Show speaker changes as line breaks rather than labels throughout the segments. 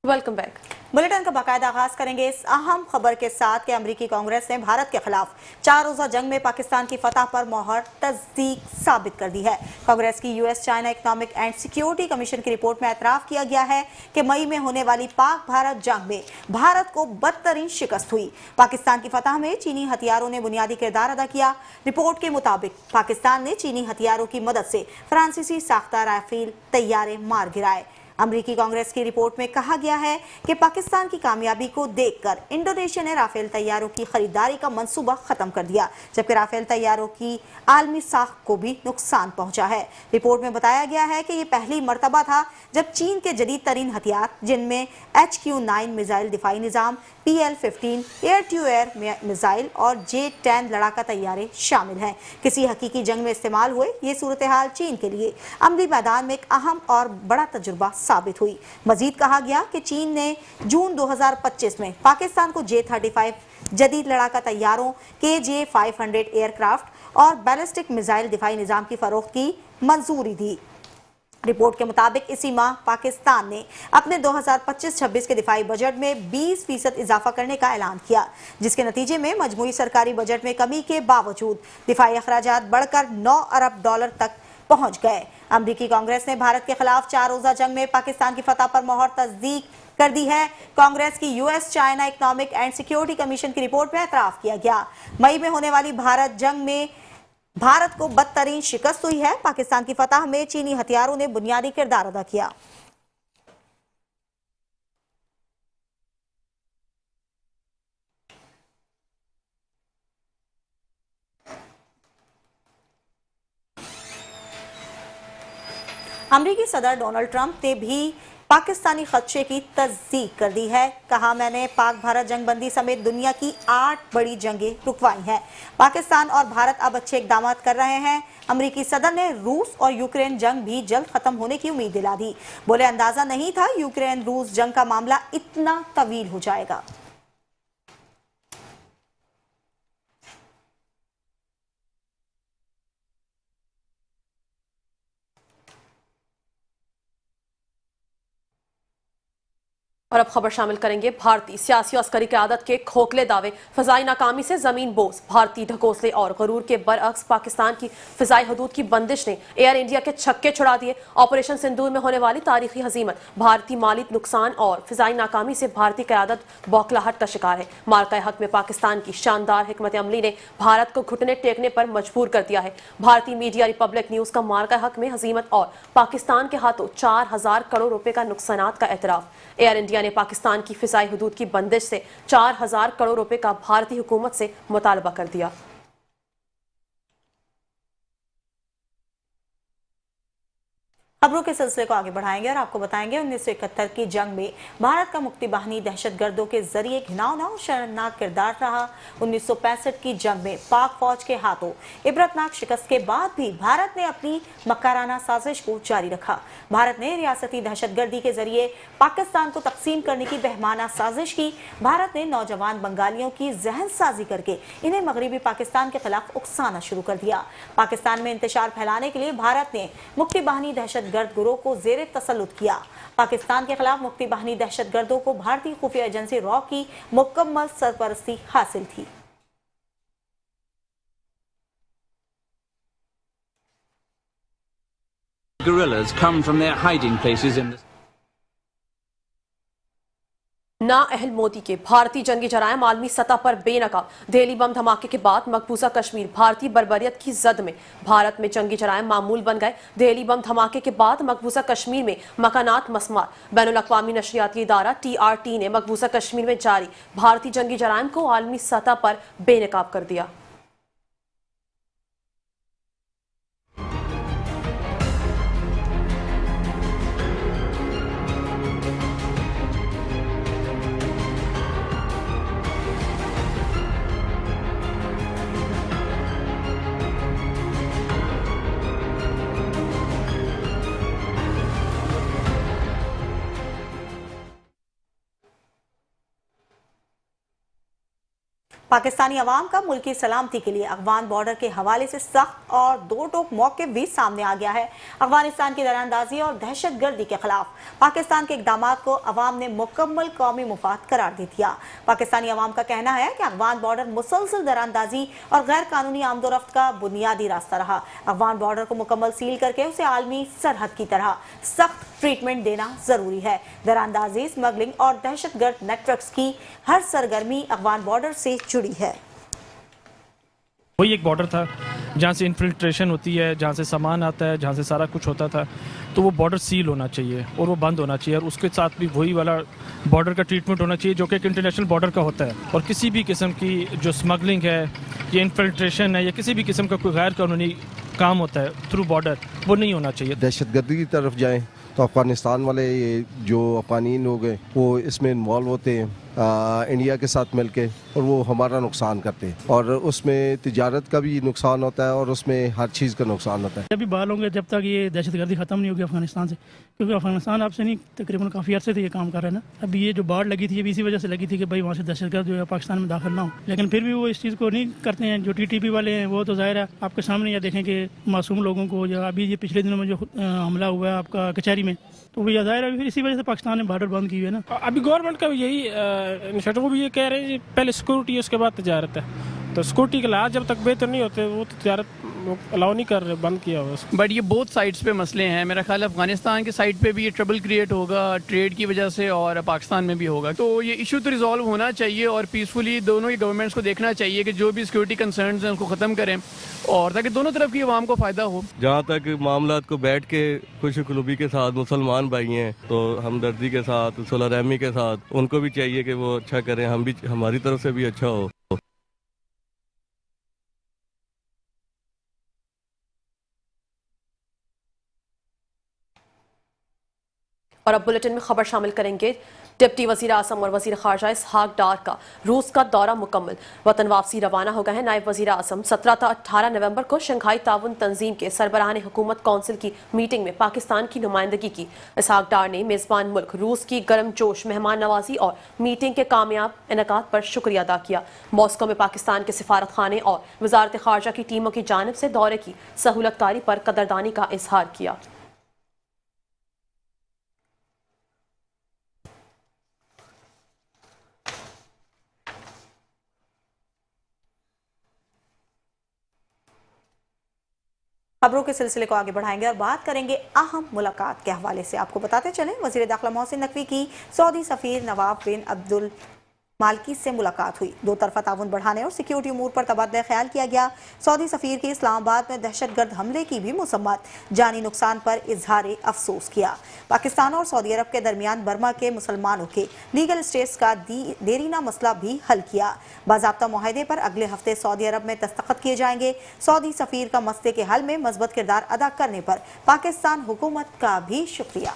Welcome back.
Bulletin का बाकायदा आगाज करेंगे इस अहम खबर के साथ कि अमरीकी कांग्रेस ने भारत के खिलाफ 4 रोजा जंग में पाकिस्तान की फतह पर मोहर तस्दीक साबित कर दी है। कांग्रेस की US China economic and security commission की रिपोर्ट में एतराफ किया गया है कि मई में होने वाली पाक भारत जंग में भारत को बदतरीन शिकस्त हुई। पाकिस्तान की फतह में चीनी हथियारों ने बुनियादी किरदार अदा किया। रिपोर्ट के मुताबिक पाकिस्तान ने चीनी हथियारों की मदद से फ्रांसीसी साख्ता राफेल तैयारे मार गिराए। अमरीकी कांग्रेस की रिपोर्ट में कहा गया है कि पाकिस्तान की कामयाबी को देखकर इंडोनेशिया ने राफेल तैयारों की खरीदारी का मंसूबा खत्म कर दिया, जबकि राफेल तैयारों की आलमी साख को भी नुकसान पहुंचा है। रिपोर्ट में बताया गया है कि ये पहली मर्तबा था जब चीन के जदीद तरीन हथियार, जिनमें HQ-9 मिसाइल दिफाई निजाम, PL-15 air to air missile और J-10 लड़ाका तैयारे शामिल हैं, किसी हकीकी जंग में इस्तेमाल हुए। ये सूरत हाल चीन के लिए अमली मैदान में एक अहम और बड़ा तजुर्बा साबित हुई। मजीद कहा गया कि चीन ने जून 2025 में पाकिस्तान को J-35 जदीद लड़ाका तैयारों, KJ-500 एयरक्राफ्ट और बैलिस्टिक मिसाइल दिफाई निजाम की फरोख्त की मंजूरी दी। रिपोर्ट के मुताबिक इसी माह पाकिस्तान ने अपने 2025-26 के दिफाई बजट में 20% इजाफा करने का ऐलान किया, जिसके नतीजे में मजमूई सरकारी बजट में कमी के बावजूद दिफाई अखराजात बढ़कर $9 अरब तक पहुंच गए। अमरीकी कांग्रेस ने भारत के खिलाफ 4 रोजा जंग में पाकिस्तान की फतह पर मोहर तस्दीक कर दी है। कांग्रेस की US China economic and security commission की रिपोर्ट में एतराफ किया गया, मई में होने वाली भारत जंग में भारत को बदतरीन शिकस्त हुई है। पाकिस्तान की फतह में चीनी हथियारों ने बुनियादी किरदार अदा किया। अमरीकी सदर डोनाल्ड ट्रंप ने भी पाकिस्तानी खदशे की तस्दीक कर दी है। कहा, मैंने पाक भारत जंग बंदी समेत दुनिया की 8 बड़ी जंगें रुकवाई हैं। पाकिस्तान और भारत अब अच्छे इकदाम कर रहे हैं। अमरीकी सदर ने रूस और यूक्रेन जंग भी जल्द खत्म होने की उम्मीद दिला दी। बोले, अंदाजा नहीं था यूक्रेन रूस जंग का मामला इतना तवील हो जाएगा।
और अब खबर शामिल करेंगे भारतीय सियासी और अस्करी क़यादत के खोखले दावे, फजाई नाकामी से जमीन बोस, भारतीय ढकोसले और गरूर के बरअक्स पाकिस्तान की फिजाई हदूद की बंदिश ने एयर इंडिया के छक्के छुड़ा दिए। ऑपरेशन सिंदूर में होने वाली तारीखी हजीमत, भारतीय माली नुकसान और फिजाई नाकामी से भारतीय क़यादत बौखलाहट का शिकार है। मार्का हक में पाकिस्तान की शानदार हिकमत अमली ने भारत को घुटने टेकने पर मजबूर कर दिया है। भारतीय मीडिया रिपब्लिक न्यूज का मार्का हक में हजीमत और पाकिस्तान के हाथों 4000 करोड़ रुपए का नुकसानात का एतराफ। एयर इंडिया ने पाकिस्तान की फिजाई हदूद की बंदिश से 4000 करोड़ रुपए का भारतीय हुकूमत से मुतालबा कर दिया।
खबरों के सिलसिले को आगे बढ़ाएंगे और आपको बताएंगे 1971 की जंग में भारत का मुक्ति बाहिनी दहशतगर्दों के जरिए घिनौना और शर्मनाक किरदार रहा। 1965 की जंग में पाक फौज के हाथों इबरतनाक शिकस्त के बाद भी भारत ने अपनी मक्काराना साजिश को जारी रखा। भारत ने रियासती दहशतगर्दी के जरिए पाकिस्तान को तकसीम करने की बेहमाना साजिश की। भारत ने नौजवान बंगालियों की जहन साजी करके इन्हें मगरबी पाकिस्तान के खिलाफ उकसाना शुरू कर दिया। पाकिस्तान में इंतशार फैलाने के लिए भारत ने मुक्ति बाहिनी दहशतगर्द गिरोह को जेरे तसल्लुत किया। पाकिस्तान के खिलाफ मुक्ति बाहिनी दहशतगर्दों को भारतीय खुफिया एजेंसी रॉ की मुकम्मल सरपरस्ती हासिल थी।
Guerrillas come from their hiding places in the
नाअहल Modi के भारतीय जंगी जरायम आलमी सतह पर बेनकाब, दिल्ली बम धमाके के बाद मकबूजा कश्मीर भारतीय बर्बरियत की जद में। भारत में जंगी जरायम मामूल बन गए। दिल्ली बम धमाके के बाद मकबूजा कश्मीर में मकानात मसमार। बैनुल अक़वामी नशरियाती इदारा TRT ने मकबूजा कश्मीर में जारी भारतीय जंगी जरायम को आलमी सतह पर बेनकाब कर दिया।
पाकिस्तानी अवाम का मुल्की सलामती के लिए अफगान बॉर्डर के हवाले से सख्त और दो टोक मौक़िफ़ भी सामने आ गया है। अफगानिस्तान की दरारंदाजी और दहशत गर्दी के खिलाफ पाकिस्तान के इक़दामात को अवाम ने मुकम्मल कौमी मुफाद करार दे दिया। पाकिस्तानी अवाम का कहना है कि अफगान बॉर्डर मुसलसल दरारंदाजी और गैर कानूनी आमदोरफ्त का बुनियादी रास्ता रहा। अफगान बॉर्डर को मुकम्मल सील करके उसे आलमी सरहद की तरह सख्त ट्रीटमेंट देना जरूरी है। दरारंदाजी, स्मगलिंग और दहशतगर्द नेटवर्क्स की हर सरगर्मी अफगान बॉर्डर से जुड़ी है।
वही एक बॉर्डर था जहाँ से इन्फिल्ट्रेशन होती है, जहाँ से सामान आता है, जहाँ से सारा कुछ होता था, तो वो बॉर्डर सील होना चाहिए और वो बंद होना चाहिए और उसके साथ भी वही वाला बॉर्डर का ट्रीटमेंट होना चाहिए जो कि एक इंटरनेशनल बॉर्डर का होता है। और किसी भी किस्म की जो स्मगलिंग है या इन्फिल्ट्रेशन है या किसी भी किस्म का कोई गैर कानूनी काम होता है थ्रू बॉर्डर, वो नहीं होना चाहिए।
दहशतगर्दी की तरफ जाएं तो अफ़गानिस्तान वाले ये जो अफ़गानी लोग हैं वो इसमें इन्वॉल्व होते हैं इंडिया के साथ मिलके और वो हमारा नुकसान करते हैं और उसमें तिजारत का भी नुकसान होता है और उसमें हर चीज़ का नुकसान होता है।
जब भी बहाल होंगे जब तक ये दहशतगर्दी ख़त्म नहीं होगी अफगानिस्तान से, क्योंकि अफगानिस्तान आपसे नहीं तकरीबन काफ़ी अर्से से ये काम कर रहे हैं ना। अभी ये जो बाढ़ लगी थी ये भी इसी वजह से लगी थी कि भाई वहाँ से दहशतगर्द जो है पाकिस्तान में दाखिल ना हो, लेकिन फिर भी वो इस चीज़ को नहीं करते हैं। जो TTP वाले हैं वो तो ज़ाहिर है आपके सामने, या देखें कि मासूम लोगों को, या अभी ये पिछले दिनों में जो हमला हुआ है आपका कचहरी में, तो वो ज़ाहिर है फिर इसी वजह से पाकिस्तान ने बॉर्डर बंद की हुई है ना।
अभी गवर्नमेंट का भी यही इनिशिएटिव, वो भी ये कह रहे हैं पहले सिक्योरिटी उसके बाद तजारत है, तो सिक्योरिटी के लाभ जब तक बेहतर नहीं होते वो तो तजारत अलाउ नहीं कर रहे, बंद किया हुआ है।
बट ये बोथ साइड्स पे मसले हैं। मेरा ख्याल है अफगानिस्तान के साइड पे भी ये ट्रबल क्रिएट होगा ट्रेड की वजह से और पाकिस्तान में भी होगा, तो ये इशू तो रिजॉल्व होना चाहिए और पीसफुली दोनों ही गवर्नमेंट्स को देखना चाहिए कि जो भी सिक्योरिटी कंसर्न्स हैं उसको ख़त्म करें और ताकि दोनों तरफ की आवाम को फ़ायदा हो।
जहाँ तक मामलात को बैठ के खुशखलूबी के साथ मुसलमान भाई हैं तो हमदर्दी के साथ, सुलह रहमी के साथ उनको भी चाहिए कि वो अच्छा करें, हम भी हमारी तरफ से भी अच्छा हो।
और अब बुलेटिन में खबर शामिल करेंगे। डिप्टी वजीर आज़म और वजीर खारजा इसहाक डार का रूस का दौरा मुकम्मल, वतन वापसी रवाना हो गए हैं। नायब वजीर आज़म 17 ta 18 नवंबर को शंघाई ताउन तंजीम के सरबराहान हुकूमत कौंसिल की मीटिंग में पाकिस्तान की नुमाइंदगी की। इसहाक डार ने मेज़बान मुल्क रूस की गर्मजोश मेहमान नवाजी और मीटिंग के कामयाब इनेकाद पर शुक्रिया अदा किया। मॉस्को में पाकिस्तान के सिफारत खाने और वजारत खारजा की टीमों की जानिब से दौरे की सहूलतकारी पर कदरदानी का इजहार किया।
खबरों के सिलसिले को आगे बढ़ाएंगे और बात करेंगे अहम मुलाकात के हवाले से। आपको बताते चलें, वज़ीर दाखिला मोहसिन नकवी की सऊदी सफ़ीर नवाफ बिन अब्दुल मालकी से मुलाकात हुई। दो तरफा ताउन बढ़ाने और सिक्योरिटी उमूर पर तबादला ख्याल किया गया। सऊदी सफ़ीर की इस्लामाबाद में दहशतगर्द हमले की भी मसम्मत, जानी नुकसान पर इजहार अफसोस किया। पाकिस्तान और सऊदी अरब के दरमियान बर्मा के मुसलमानों के लीगल स्टेटस का देरीना मसला भी हल किया। बाज़ाब्ता मुआहदे पर अगले हफ्ते सऊदी अरब में दस्तखत किए जाएंगे। सऊदी सफ़ीर का मसले के हल में मज़बूत किरदार अदा करने पर पाकिस्तान हुकूमत का भी शुक्रिया।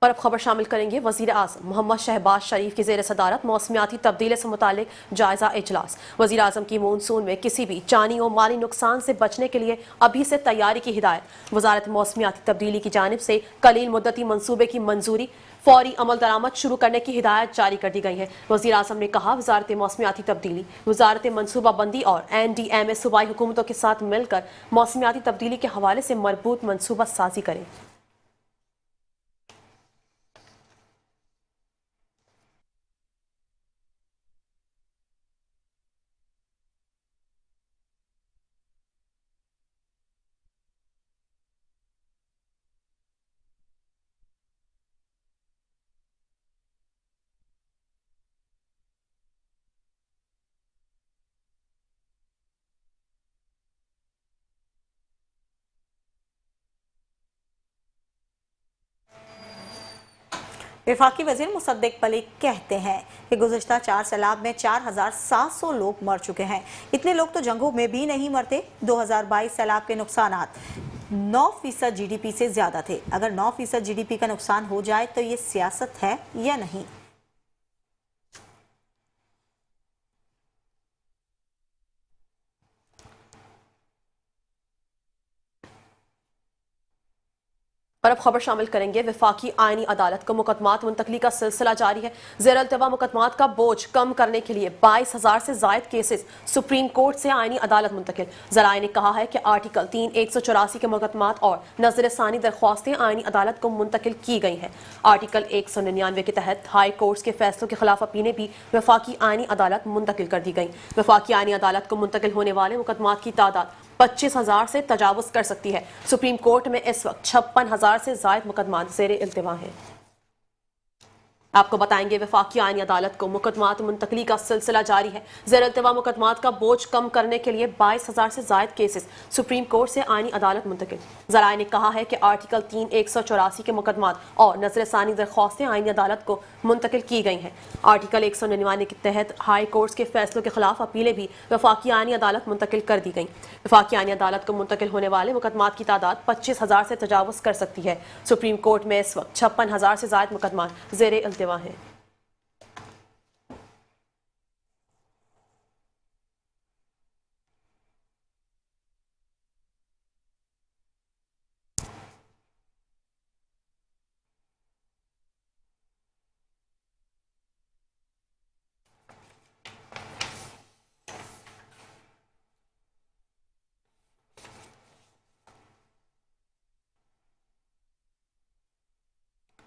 और अब खबर शामिल करेंगे। वजीर आज़म मोहम्मद शहबाज शरीफ की ज़ेर सदारत मौसमियाती तब्दीली से मुतालिक जायज़ा इजलास। वजीर आज़म की मानसून में किसी भी जानी और माली नुकसान से बचने के लिए अभी से तैयारी की हिदायत। वजारत मौसमियाती तब्दीली की जानिब से कलील मुद्दती मनसूबे की मंजूरी, फौरी अमल दरामद शुरू करने की हिदायत जारी कर दी गई है। वज़ीर आज़म ने कहा, वजारत मौसमियाती तब्दीली, वजारत मनसूबाबंदी और NDMA सूबाई हुकूमतों के साथ मिलकर मौसमियाती तब्दीली के हवाले से मरबूत मनसूबा साजी करें।
वफाकी वज़ीर मुसद्दिक मलिक कहते हैं कि गुज़श्ता 4 सैलाब में 4700 लोग मर चुके हैं। इतने लोग तो जंगों में भी नहीं मरते। 2022 सैलाब के नुकसानात 9% GDP से ज़्यादा थे। अगर 9% GDP का नुकसान हो जाए तो ये सियासत है या नहीं?
और अब खबर शामिल करेंगे। वफाकी आईनी अदालत को मुकदमात मुंतकली का सिलसिला जारी है। ज़ेर अल्तवा मुकदमात का बोझ कम करने के लिए 22,000 से जायद केसेस सुप्रीम कोर्ट से आईनी अदालत मुंतकिल। ज़राए ने कहा है कि आर्टिकल 3-184 के मुकदमात और नजर सानी दरख्वास्तें आईनी अदालत को मुंतकिल की गई हैं। आर्टिकल 199 के तहत हाई कोर्ट्स के फैसलों के खिलाफ अपीलें भी वफाकी आईनी अदालत मुंतकिल कर दी गई। वफाकी आईनी अदालत को मुंतकिल होने वाले मुकदमात की तादाद 25,000 से तजावुज कर सकती है। सुप्रीम कोर्ट में इस वक्त 56,000 से जायद मुकदमात ज़ेरे इल्तिवा हैं। आपको बताएंगे वफाकी आईनी अदालत को मुकदमात मुंतकली का सिलसिला जारी है। ज़ेर इल्तिवा मुकदमात का बोझ कम करने के लिए 22,000 से जायद केसेस सुप्रीम कोर्ट से आईनी अदालत मुंतकिल। ज़राए ने कहा है कि आर्टिकल 3-184 के मुकदमात और नजर सानी दरख्वास्तें आईनी अदालत को मुंतकिल की गई हैं। आर्टिकल 199 के तहत हाई कोर्ट्स के फैसलों के खिलाफ अपीलें भी वफाकी आईनी अदालत मुंतकिल कर दी गई। वफाकी आईनी अदालत को मुंतकिल होने वाले मुकदमात की तादाद 25,000 से तजावुज कर सकती है। सुप्रीम कोर्ट में इस वक्त 56,000 से जायद मुकदमात ज़ेरे इल्तिवा हैं।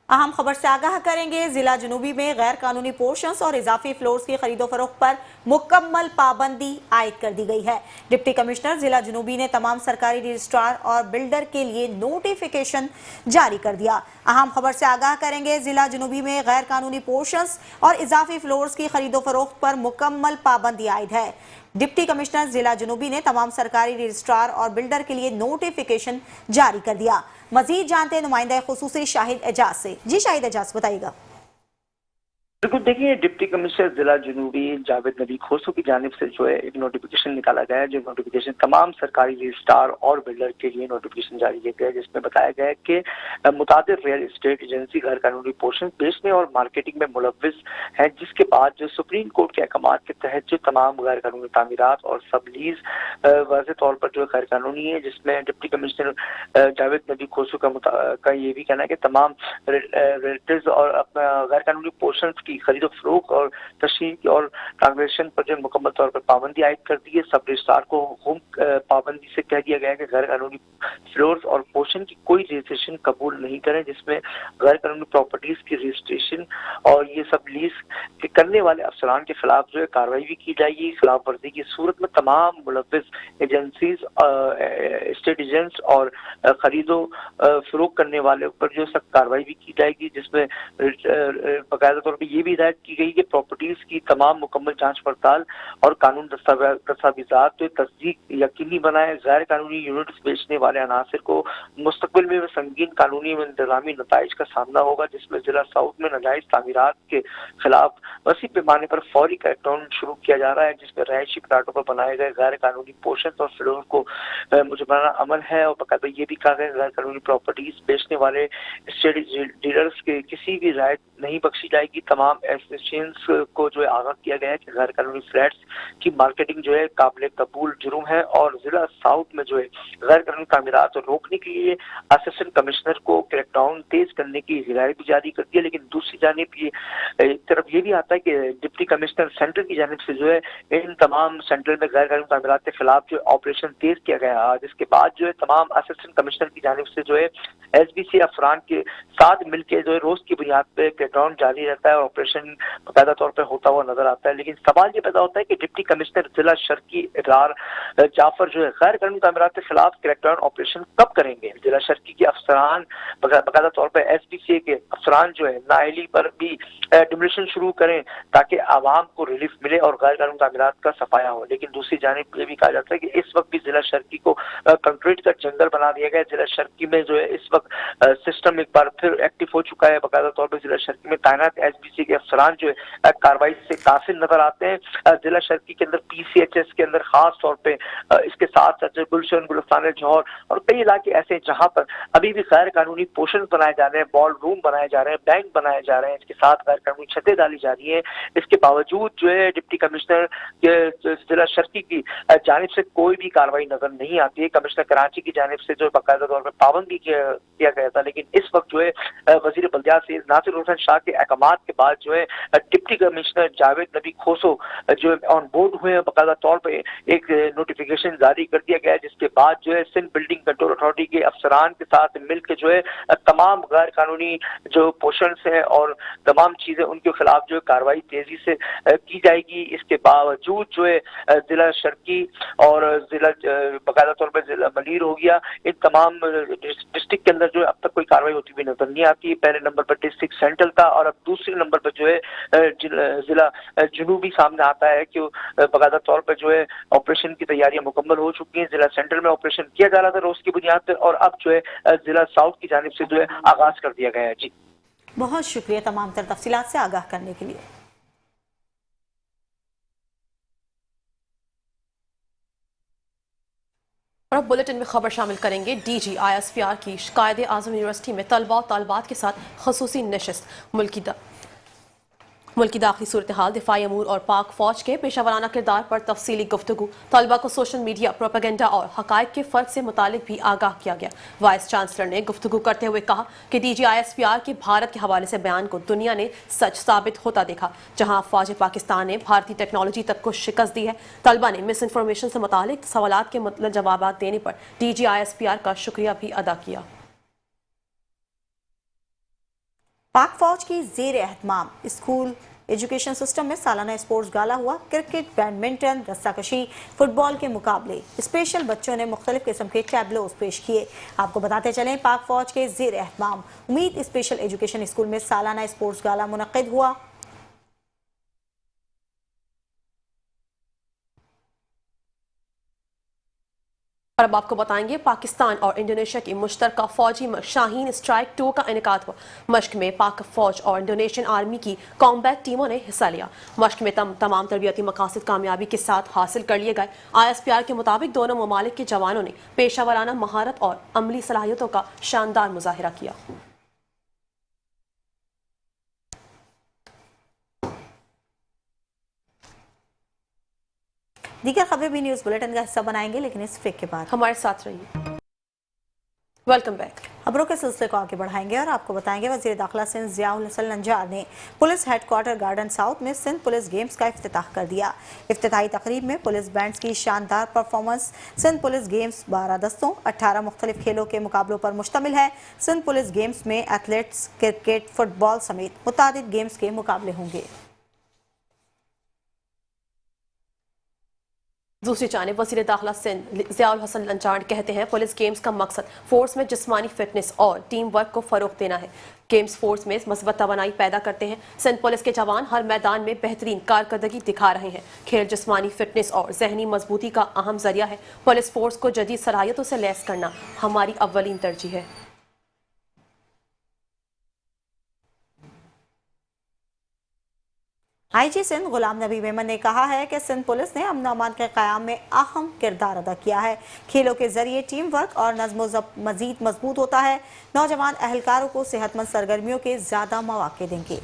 अहम खबर से आगाह करेंगे। जिला जुनूबी में गैर कानूनी पोर्शंस और इजाफी फ्लोर्स की खरीदो फरोख्त पर मुकम्मल पाबंदी आयद कर दी गई है। डिप्टी कमिश्नर जिला जुनूबी ने तमाम सरकारी रजिस्ट्रार और बिल्डर के लिए नोटिफिकेशन जारी कर दिया। अहम खबर से आगाह करेंगे। जिला जुनूबी में गैर कानूनी पोर्शंस और इजाफी फ्लोर्स की खरीदो फरोख्त पर मुकम्मल पाबंदी आयद है। डिप्टी कमिश्नर जिला जुनूबी ने तमाम सरकारी रजिस्ट्रार और बिल्डर के लिए नोटिफिकेशन जारी कर दिया। मजीद जानते हैं नुमाइंदा खुसूसी शाहिद एजाज से। जी शाहिद एजाज, बताइएगा।
बिल्कुल, देखिए, डिप्टी कमिश्नर जिला जुनूबी जावेद नबी खोसू की जानिब से जो है एक नोटिफिकेशन निकाला गया है, जो नोटिफिकेशन तमाम सरकारी रजिस्ट्रार और बिल्डर के लिए नोटिफिकेशन जारी किया गया है, जिसमें बताया गया है कि मुतादिर रियल एस्टेट एजेंसी गैर कानूनी पोर्शन बेचने और मार्केटिंग में मुलव्विस है, जिसके बाद जो सुप्रीम कोर्ट के अहकाम के तहत जो तमाम गैर कानूनी तामीरात और सब लीज वाज़ेह तौर पर जो गैर कानूनी है, जिसमें डिप्टी कमिश्नर जावेद नबी खोसू का ये भी कहना है कि तमाम रिलेटिव्स और अपना गैर कानूनी पोर्शन की खरीदो फरोख्त और तशहीर और ट्रांजैक्शन पर जो मुकम्मल तौर पर पाबंदी आयद कर दी है। सब रजिस्ट्रार को हुक्म पाबंदी से कह दिया गया है कि गैर कानूनी फ्लोर्स और पोर्शन की कोई रजिस्ट्रेशन कबूल नहीं करें, जिसमें गैर कानूनी प्रॉपर्टीज की रजिस्ट्रेशन और ये सब लीज के करने वाले अफसरान के खिलाफ जो है कार्रवाई भी की जाएगी। खिलाफ वर्जी की सूरत में तमाम मुलव्विस एजेंसीज, स्टेट एजेंट्स और खरीदो फरोख्त करने वाले पर जो सख्त कार्रवाई भी की जाएगी, जिसमें बाकायदा तौर पर ये भी हिदायत की गई कि प्रॉपर्टीज की तमाम मुकम्मल जांच पड़ताल और कानून दस्तावेजात तो तस्दीक यकीनी बनाए। गैर कानूनी यूनिट्स बेचने वाले अनासर को मुस्तकबिल में संगीन कानूनी व इंतजामी नताइज का सामना होगा, जिसमें जिला साउथ में नाजायज तामीरात के खिलाफ वसी पैमाने पर फौरी क्रैकडाउन शुरू किया जा रहा है, जिसमें रहायशी प्लाटों पर बनाए गए गैर कानूनी पोर्शन और फ्लोर को मुजरमाना अमल है। और बाकायदा ये भी कहा गया गैर कानूनी प्रॉपर्टीज बेचने वाले स्टेट डीलर्स के किसी भी रायत नहीं बख्शी जाएगी। तमाम एसोसिएशंस को जो है आगाह किया गया है कि गैर कानूनी फ्लैट्स की मार्केटिंग जो है काबिल कबूल जुर्म है, और जिला साउथ में जो है गैर कानूनी तामीरात रोकने के लिए असिस्टेंट कमिश्नर को क्रैकडाउन तेज करने की हिदायत भी जारी कर दी है। लेकिन दूसरी जानिब ये एक तरफ ये भी आता है कि डिप्टी कमिश्नर सेंटर की जानिब से जो है इन तमाम सेंटर में गैर कानूनी तामीरात के खिलाफ जो ऑपरेशन तेज किया गया, जिसके बाद जो है तमाम असिस्टेंट कमिश्नर की जानिब से जो है SBC अफरान के साथ मिलकर जो है रोज की बुनियाद पे क्रैकडाउन जारी रहता है और ऑपरेशन बाकायदा तौर पर होता हुआ नजर आता है। लेकिन सवाल ये पैदा होता है कि डिप्टी कमिश्नर जिला शर्की इदरार जाफर जो है गैर कानूनी तामीरात के खिलाफ क्रैकडाउन ऑपरेशन कब करेंगे। जिला शर्की के अफसरान बाकायदा तौर पर SBC के अफसरान जो है नाअहली पर भी डिमोलिशन शुरू करें ताकि आवाम को रिलीफ मिले और गैर कानूनी तामीरात का सफाया हो। लेकिन दूसरी जानिब ये भी कहा जाता है कि इस वक्त भी जिला शर्की को कंक्रीट का जंगल बना दिया गया है। जिला शर्की में जो है इस वक्त सिस्टम एक बार फिर एक्टिव हो चुका है। बाकायदा तौर पर जिला शर्की में तैनात SBC के अफसरान जो है कार्रवाई से कासिर नजर आते हैं। जिला शर्की के अंदर PCHS के अंदर खास तौर पे इसके साथ साथ गुलशन, गुलिस्तान जौहर और कई इलाके ऐसे हैं जहां पर अभी भी गैर कानूनी पोषण बनाए जा रहे हैं, बॉल रूम बनाए जा रहे हैं, बैंक बनाए जा रहे हैं, इसके साथ गैर कानूनी छतें डाली जा रही है। इसके बावजूद जो है डिप्टी कमिश्नर जिला शर्की की जानिब से कोई भी कार्रवाई नजर नहीं आती है। कमिश्नर कराची की जानिब से जो बाकायदा तौर पर पाबंद भी किया गया था, लेकिन इस वक्त जो है वजीर बल्दियात से नासिर हुसैन शाह के अहकामात के बाद जो है डिप्टी कमिश्नर जावेद नबी खोसो जो ऑन बोर्ड हुए हैं, बाकायदा तौर पर एक नोटिफिकेशन जारी कर दिया गया है, जिसके बाद जो है सिंध बिल्डिंग कंट्रोल अथॉरिटी के अफसरान के साथ मिलकर जो है तमाम गैर कानूनी जो पोषण है और तमाम चीजें उनके खिलाफ जो है कार्रवाई तेजी से की जाएगी। इसके बावजूद जो है जिला शर्की और जिला बाकायदा तौर पर जिला मलीर हो गया, इन तमाम डिस्ट्रिक्ट के अंदर जो है अब तक कोई कार्रवाई होती हुई नजर नहीं आती। पहले नंबर पर डिस्ट्रिक्ट सेंट्रल था और अब दूसरे नंबर पर जो है जिला जुनूबी सामने आता है कि बाकायदा तौर पर जो है ऑपरेशन की तैयारियां मुकम्मल हो चुकी हैं। जिला सेंट्रल में ऑपरेशन किया जा रहा था रोज की बुनियाद पर और अब जो है जिला साउथ की जानिब से जो है आगाज कर दिया गया है। जी
बहुत शुक्रिया तमाम तर तफसीलात से आगाह करने के लिए।
और अब बुलेटिन में खबर शामिल करेंगे। DG ISPR की कायदे आजम यूनिवर्सिटी में तलबा और तालबात के साथ खसूसी नशिस्त। मुल्की दाखिली सूरत हाल, दिफाई अमूर और पाक फौज के पेशा वराना किरदार पर तफसीली गुफ्तगू, तलबा को सोशल मीडिया, प्रोपेगेंडा और हकायक के फ़र्क से मुतालिक भी आगाह किया गया। वाइस चांसलर ने गुफ्तगू करते हुए कहा कि DG ISPR के भारत के हवाले से बयान को दुनिया ने सच साबित होता देखा, जहाँ अफवाज पाकिस्तान ने भारतीय टेक्नोलॉजी तक को शिकस्त दी है। तलबा ने मिस इन्फॉर्मेशन से मुतालिक सवालात के मतलब जवाब देने पर DG ISPR का शुक्रिया भी अदा किया।
पाक फौज की जेर एहतमाम स्कूल एजुकेशन सिस्टम में सालाना स्पोर्ट्स गाला हुआ। क्रिकेट, बैडमिंटन, रस्साकशी, फुटबॉल के मुकाबले स्पेशल बच्चों ने मुख्तलिफ किस्म के टैबलोज पेश किए। आपको बताते चलें, पाक फौज के जेर एहतमाम उम्मीद स्पेशल एजुकेशन स्कूल में सालाना स्पोर्ट्स गाला मुनक्किद हुआ।
और अब आपको बताएंगे, पाकिस्तान और इंडोनेशिया की मुश्तरका फौजी मश्क शाहीन स्ट्राइक 2 का इनेकाद हुआ। मश्क में पाक फौज और इंडोनेशियन आर्मी की कॉम्बैट टीमों ने हिस्सा लिया। मश्क में तमाम तरबियती मकासद कामयाबी के साथ हासिल कर लिए गए। ISPR के मुताबिक दोनों ममालिक के जवानों ने पेशा वराना महारत और अमली सलाहियतों का शानदार मुजाहिरा किया।
दीगर खबरें भी न्यूज बुलेटिन का हिस्सा बनाएंगे, लेकिन इस ब्रेक के बाद
हमारे साथ रहिए। Welcome back.
खबरों के सिलसिले को आगे बढ़ाएंगे और आपको बताएंगे, वजीर दाखिला सिंध ज़ियाउल हसन लंजार ने पुलिस हेडक्वार्टर गार्डन साउथ में सिंध पुलिस गेम्स का इफ्तिताह कर दिया। इफ्तिताही तकरीब में पुलिस बैंड्स की शानदार परफॉर्मेंस। सिंध पुलिस गेम्स 12 दस्तों 18 मुख्तलिफ खेलों के मुकाबलों पर मुश्तमिल है। सिंध पुलिस गेम्स में एथलेट्स, क्रिकेट, फुटबॉल समेत मुतादिद गेम्स के मुकाबले होंगे।
दूसरी जानिब वज़ीर दाखिला सिंध ज़ियाउल हसन लंजार कहते हैं, पुलिस गेम्स का मकसद फोर्स में जिस्मानी फिटनेस और टीम वर्क को फरोग देना है। गेम्स फोर्स में मस्बत तवानाई पैदा करते हैं। सिंध पुलिस के जवान हर मैदान में बेहतरीन कारकर्दगी दिखा रहे हैं। खेल जिस्मानी फिटनेस और जहनी मजबूती का अहम जरिया है। पुलिस फोर्स को जदीद सलाहियतों से लैस करना हमारी अव्वलीन तरजीह है।
IG सिंध गुलाम नबी मेमन ने कहा है कि सिंध पुलिस ने अमन अमान के क़याम में अहम किरदार अदा किया है। खेलों के जरिए टीम वर्क और नज़्म ज़ब्त मजीद मजबूत होता है। नौजवान अहलकारों को सेहतमंद सरगर्मियों के ज़्यादा मौके देंगे।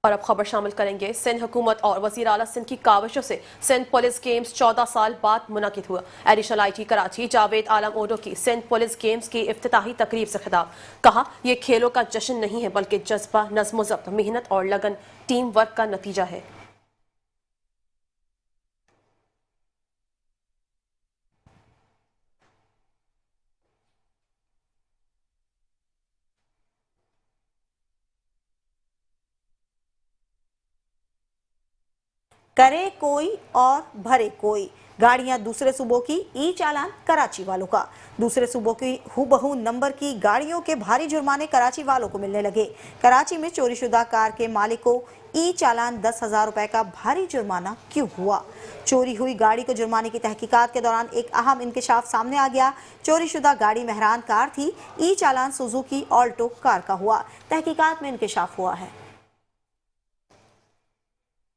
और अब खबर शामिल करेंगे, सिंध हुकूमत और वज़ीर आला सिंध की काविशों से सिंध पुलिस गेम्स 14 साल बाद मुनक़िद हुआ। एडिशनल IG कराची जावेद आलम ओडो की सिंध पुलिस गेम्स की इफ्तिताही तकरीब से खिताब। कहा, ये खेलों का जश्न नहीं है बल्कि जज्बा, नज़्म ज़ब्त, मेहनत और लगन, टीम वर्क का नतीजा है।
करे कोई और भरे कोई, गाड़ियां दूसरे सूबों की, ई चालान कराची वालों का। दूसरे सूबों की हूबहू नंबर की गाड़ियों के भारी जुर्माने कराची वालों को मिलने लगे। कराची में चोरीशुदा कार के मालिक को ई चालान 10,000 रुपए का भारी जुर्माना क्यों हुआ? चोरी हुई गाड़ी को जुर्माने की तहकीकात के दौरान एक अहम इंकशाफ सामने आ गया। चोरीशुदा गाड़ी मेहरान कार थी। ई चालान सुजुकी ऑल्टो कार का हुआ। तहकीकात में इंकशाफ हुआ है।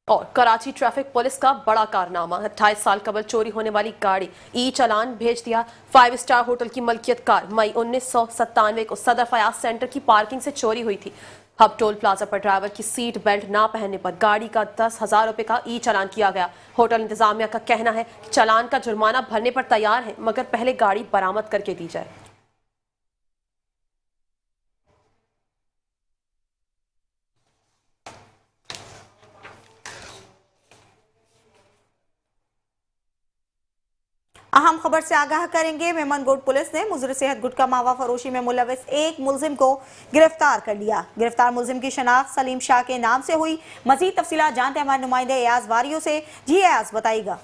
और कराची ट्रैफिक पुलिस का बड़ा कारनामा, 28 साल कबल चोरी होने वाली गाड़ी ई चालान भेज दिया। 5 स्टार होटल की मलकियत कार मई 1997 को सदर फयाज सेंटर की पार्किंग से चोरी हुई थी। अब टोल प्लाजा पर ड्राइवर की सीट बेल्ट ना पहनने पर गाड़ी का 10,000 रुपए का ई चालान किया गया। होटल इंतजामिया का कहना है कि चालान का जुर्माना भरने पर तैयार है, मगर पहले गाड़ी बरामद करके दी जाए।
अहम खबर से आगाह करेंगे। मेमनगोड पुलिस ने मुजर सेहत गुटखा मावा फरोशी में मुलविस एक मुलजिम को गिरफ्तार कर लिया। गिरफ्तार मुलजिम की शनाख्त सलीम शाह के नाम से हुई। मजीद तफसीलात जानते हैं हमारे नुमाइंदे एयाज वारियों से। जी एयाज, बताइएगा।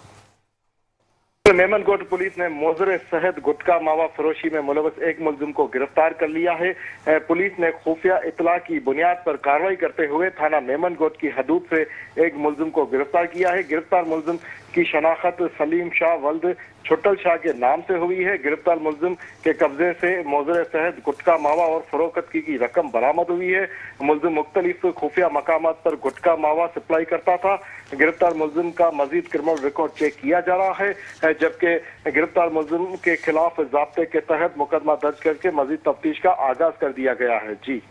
मेमनगोड पुलिस ने मुजर सेहत गुटखा मावा फरोशी में मुलविस एक मुलजिम को गिरफ्तार कर लिया है। पुलिस ने खुफिया इतला की बुनियाद पर कार्रवाई करते हुए थाना मेमनगोड की हदूद से एक मुलजिम को गिरफ्तार किया है। गिरफ्तार मुलजिम की शनाख्त सलीम शाह वल्द छुट्टल शाह के नाम से हुई है। गिरफ्तार मुलजिम के कब्जे से मुजर सेहत गुटखा मावा और फरोख्त की जरकम बरामद हुई है। मुलजिम मुख्तलिफ खुफिया मकामात पर गुटखा मावा सप्लाई करता था। गिरफ्तार मुलजिम का मजीद क्रिमिनल रिकॉर्ड चेक किया जा रहा है, जबकि गिरफ्तार मुलजिम के खिलाफ ज़ाब्ते के तहत मुकदमा दर्ज करके मजीद तफ्तीश का आगाज कर दिया गया है। जी,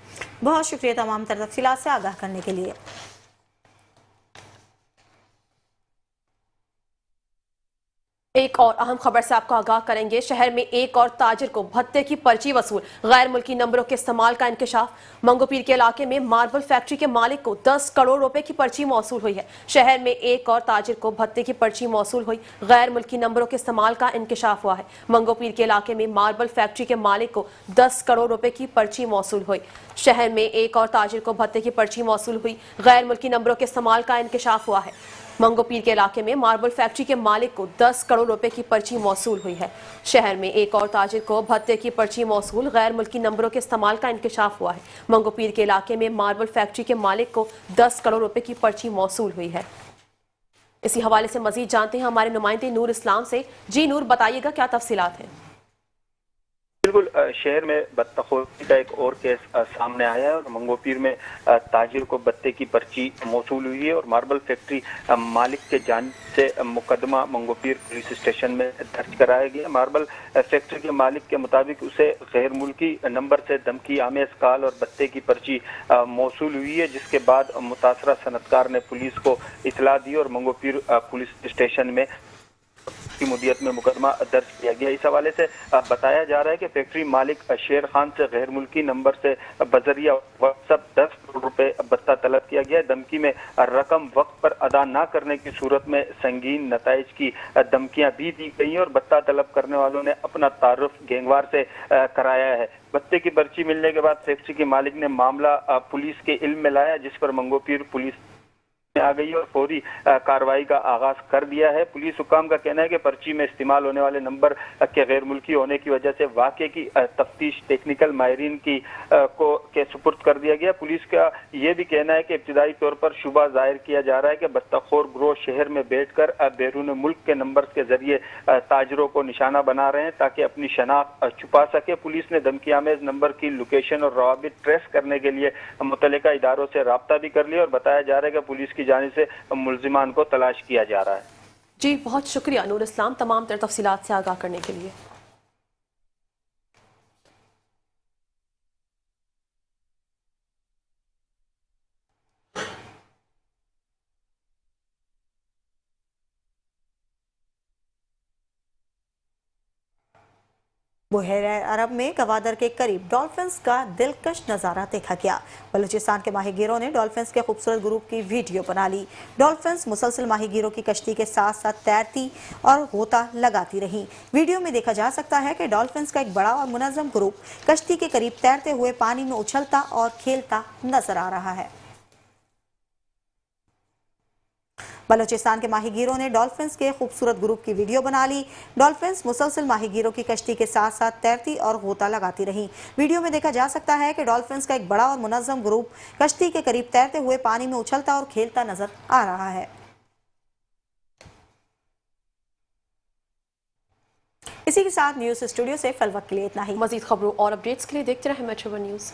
बहुत शुक्रिया तमाम तर तफसीलात से आगाह करने के लिए।
एक और अहम खबर से आपको आगाह करेंगे। शहर में एक और ताजिर को भत्ते की पर्ची वसूल, गैर मुल्की नंबरों के इस्तेमाल का इंकशाफ। मंगोपीर के इलाके में मार्बल फैक्ट्री के मालिक को 10 करोड़ रुपए की पर्ची मौसूल हुई है। शहर में एक और ताजिर को भत्ते की पर्ची मौसूल हुई, गैर मुल्की नंबरों के इस्तेमाल का इंकशाफ हुआ है। मंगोपीर के इलाके में मार्बल फैक्ट्री के मालिक को 10 करोड़ रुपए की पर्ची मौसूल हुई। शहर में एक और ताजिर को भत्ते की पर्ची मौसूल हुई, गैर मुल्की नंबरों के इस्तेमाल का इंकशाफ हुआ है। मंगोपीर के इलाके में मार्बल फैक्ट्री के मालिक को 10 करोड़ रुपए की पर्ची मौसूल हुई है। शहर में एक और ताजिर को भत्ते की पर्ची मौसूल, गैर मुल्की नंबरों के इस्तेमाल का इंकशाफ हुआ है। मंगोपीर के इलाके में मार्बल फैक्ट्री के मालिक को 10 करोड़ रुपए की पर्ची मौसूल हुई है। इसी हवाले से मजीद जानते हैं हमारे नुमाइंदे नूर इस्लाम से। जी नूर, बताइएगा क्या तफसीलात हैं?
बिल्कुल, शहर में बदतखोरी का एक और केस सामने आया है और मंगोपीर में ताजिर को बत्ते की पर्ची मौसूल हुई है और मार्बल फैक्ट्री मालिक के जानिब से मुकदमा मंगोपीर पुलिस स्टेशन में दर्ज कराया गया। मार्बल फैक्ट्री के मालिक के मुताबिक उसे गैर मुल्की नंबर से धमकी आमेज कॉल और बत्ते की पर्ची मौसूल हुई है, जिसके बाद मुतासरा सनतकार ने पुलिस को इतला दी और मंगोपीर पुलिस स्टेशन में की मुद्दत में मुकदमा दर्ज किया गया। इस हवाले से बताया जा रहा है कि फैक्ट्री मालिक शेर खान से गैर मुल्की नंबर से बजरिया व्हाट्सएप 10 करोड़ रुपए बत्ता तलब किया गया। धमकी में रकम वक्त पर अदा न करने की सूरत में संगीन नताइज की धमकियां भी दी गई हैं और बत्ता तलब करने वालों ने अपना तारुफ गैंगवार से कराया है। बत्ते की पर्ची मिलने के बाद फैक्ट्री के मालिक ने मामला पुलिस के इल्म में लाया, जिस पर मंगोपीर पुलिस आ गई और फौरी कार्रवाई का आगाज कर दिया है। पुलिस हुकाम का कहना है कि पर्ची में इस्तेमाल होने वाले नंबर के गैर मुल्की होने की वजह से वाक़े की तफ्तीश टेक्निकल माहिरीन की के सुपुर्द कर दिया गया। पुलिस का यह भी कहना है कि इब्तिदाई तौर पर शुबा जाहिर किया जा रहा है कि बत्ताखोर गिरोह शहर में बैठकर बैरून मुल्क के नंबर के जरिए ताजरों को निशाना बना रहे हैं ताकि अपनी शनाख्त छुपा सके। पुलिस ने धमकी आमेज नंबर की लोकेशन और रवाबित ट्रेस करने के लिए मुतल्लिका इदारों से राब्ता भी कर लिया और बताया जा रहा है कि पुलिस की जानिब से मुल्जिमान को तलाश किया जा रहा है।
जी, बहुत शुक्रिया नूर इस्लाम तमाम तर तफसीलात से आगाह करने के लिए।
बहरे अरब में गवादर के करीब डॉल्फिन्स का दिलकश नज़ारा देखा गया। बलूचिस्तान के माहीगीरों ने डॉल्फिन्स के खूबसूरत ग्रुप की वीडियो बना ली। डॉल्फिन्स मुसलसल माहीगीरों की कश्ती के साथ साथ तैरती और गोता लगाती रहीं। वीडियो में देखा जा सकता है कि डॉल्फिन्स का एक बड़ा और मुनज़्ज़म ग्रुप कश्ती के करीब तैरते हुए पानी में उछलता और खेलता नजर आ रहा है। बलूचिस्तान के माहीगीरों ने डॉल्फिन्स के खूबसूरत ग्रुप की वीडियो बना ली। डॉल्फिन्स मुसलसल माहीगीरों की कश्ती के साथ साथ तैरती और गोता लगाती रहीं। वीडियो में देखा जा सकता है कि डॉल्फिन्स का एक बड़ा और मुनज़्ज़म ग्रुप कश्ती के करीब तैरते हुए पानी में उछलता और खेलता नजर आ रहा है। इसी के साथ न्यूज़ स्टूडियो से फिल वक्त के लिए इतना ही।
मजीद खबरों और अपडेट्स के लिए देखते रहें मेट्रो वन न्यूज़।